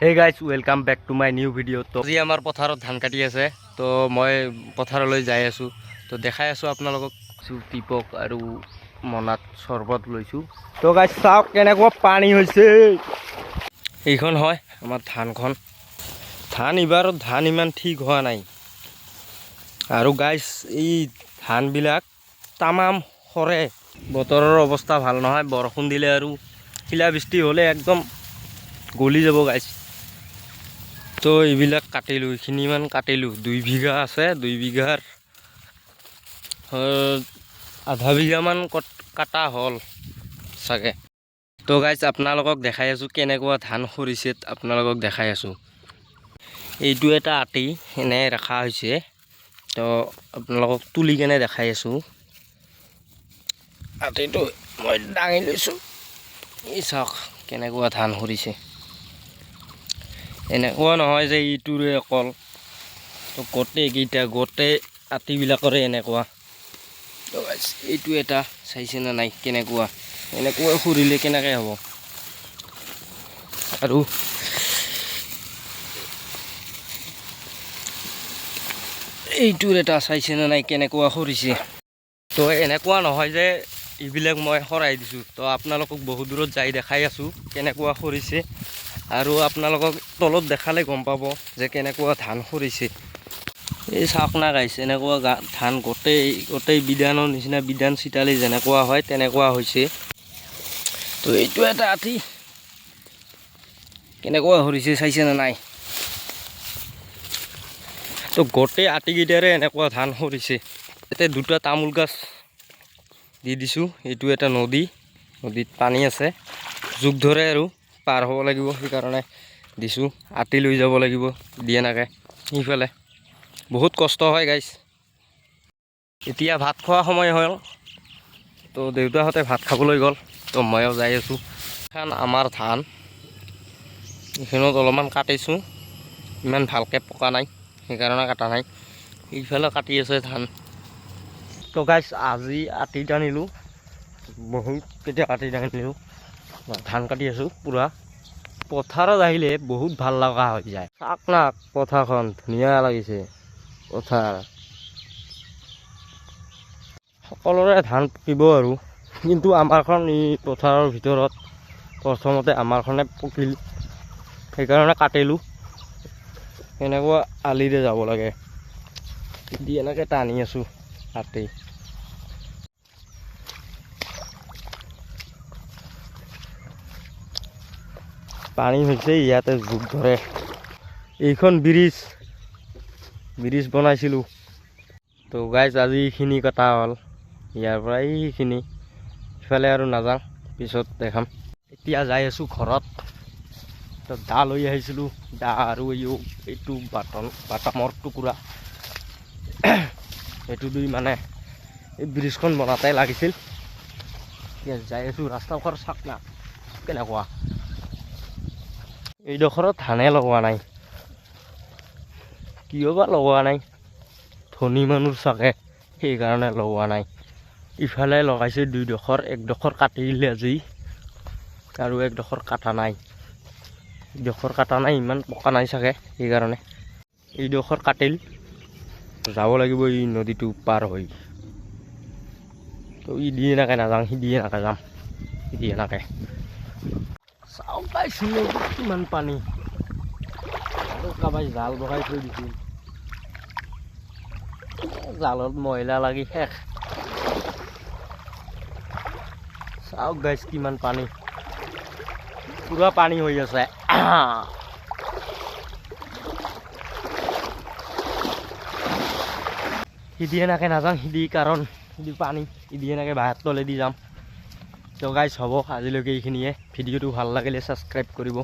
Hey guys, welcome back to my new video. তো আজি আমাৰ পথাৰত ধান কাটি আছে তো মই পথাৰলৈ যাই আছো তো দেখাই আছো আপোনালোকক টিপক আৰু মনাত চৰবত লৈছো তো গাইস চাওক কেনেকুৱা পানী হৈছে এইখন হয় আমাৰ ধানখন ধান ইবাৰ ধান ইমান ঠিক হোৱা নাই আৰু গাইস এই ধান বিলাক তামাম খৰে বতৰৰ অৱস্থা ভাল নহয় বৰষুণ দিলে আৰু শিলা বৃষ্টি হলে একদম গলি যাব গাইস তো এইবিলাক কাটিলো এইখিনিমান কাটিলো 2 বিঘা আছে 2 বিঘাৰ আধা বিঘামান কাটা হল সাগে তো গাইস আপোনালোকক দেখাই আছো কেনেকুৱা ধান খৰিছে আপোনালোকক দেখাই আছো এইটো এটা আটি এনে ৰাখা হৈছে তো আপোনালোকক তুলি কেনে দেখাই আছো আটিটো মই ডাঙি লৈছো এই চাওক কেনেকুৱা ধান খৰিছে এনেকুৱা নহয় যে ইটোৰে অকল তো গোটেই আটিবিলাকৰে এনেকুৱা তো গাইস এইটো এটা চাইছে না নাই কেনেকুৱা এনেকুৱা খৰিলে কেনেকৈ হ'ব আৰু এইটোৰ এটা চাইছে না নাই কেনেকুৱা খৰিছে তো এনেকুৱা নহয় যে এইবিলাক মই খৰাই দিছো তো আপোনালোকক বহু দূৰত যাই দেখাই আছো কেনেকুৱা খৰিছে আৰু আপোনালোকক তলত দেখালে গম পাব যে কেনেকুৱা ধান খৰিছে এই চাওক না গাইছ এনেকুৱা ধান গোটেই বিধানৰ নিচিনা বিধান চিতালি যেনেকুৱা হয় তেনেকুৱা হৈছে তো এইটো এটা আঠি কেনেকুৱা খৰিছে চাইছে না নাই তো গোটেই আটিকেইটাৰে এনেকুৱা ধান খৰিছে এতে দুটা তামোল গাছ দি দিছো এইটো এটা নদীত পানী আছে যুগ ধৰে আৰু পাৰ হ'ব লাগিব সেই কাৰণে দিছো আটি লৈ যাব লাগিব দিয়ে নাকে ইফালে বহুত কষ্ট হয় গাইস এতিয়া ভাত খোৱা সময় হ'ল তো দেউতাহঁতে ভাত খাবলৈ গ'ল তো ময়ো যাই আছো এখন আমাৰ ধান এইখনত অলপমান কাটিছো ইমান ভালকৈ পকা নাই সেইকাৰণে কাটা নাই এইফালে কাটি আছে ধান তো গাইস আজি আটি টানিলো বহুত কেতিয়া কাটি টানিলো ধান কাটি আছো পুৰা পথাৰত আহিলে বহুত ভাল লগা হৈ যায় চাওক না পথাৰখন ধুনীয়া লাগিছে পথাৰ সকলোৰে ধান পকিব আৰু কিন্তু আমাৰখন এই পথাৰৰ ভিতৰত প্ৰথমতে আমাৰখনে পকিল সেইকাৰণে কাটিলো এনেকুৱা আলিৰে যাব লাগে দি এনেকৈ টানি আছো কাটি পানী হৈছে ইয়াতে যুগ ধৰে এইখন ব্ৰিজ বনাইছিলো তো গাইস আজি এইখিনি কটা হ'ল ইয়াৰ পৰা এইখিনি ইফালে আৰু নাযাওঁ পিছত দেখাম এতিয়া যাই আছো ঘৰত তো দা লৈ আহিছিলো দা আৰু এইটো বাটামৰ টুকুৰা এইটো দুই মানে এই ব্ৰিজখন বনাতে লাগিছিল এতিয়া যাই আছো ৰাস্তাৰ ঘৰ চাওক না কেনেকুৱা এইডোখৰত ধানে লগোৱা নাই কিয় বা লগোৱা নাই ধনী মানুহ চাগে সেইকাৰণে লগোৱা নাই ইফালে লগাইছে দুইডোখৰ একডোখৰ কাটিলে আজি আৰু একডোখৰ কাটা নাই ইমান পকা নাই চাগে সেইকাৰণে এইডোখৰ কাটিল যাব লাগিব এই নদীটো পাৰ হৈ তো ই দিয়ে নাকে নাযাওঁ সি দিয়ে নাকে যাম সি দিয়ে নাকে চাওক পাইছো কিমান পানী কাবাই জাল বহাই থৈ দিছিল জালত মহিলা লাগি শেষ চাওক গাইছ কিমান পানী পুৰা পানী হৈ আছে সিদি এনেকৈ নাযাওঁ কাৰণ সিদি পানী সিদি এনেকৈ বাহিৰত তলেদি যাম তো গাইছ হ'ব আজিলৈকে এইখিনিয়ে ভিডিঅ'টো ভাল লাগিলে ছাবস্ক্ৰাইব কৰিব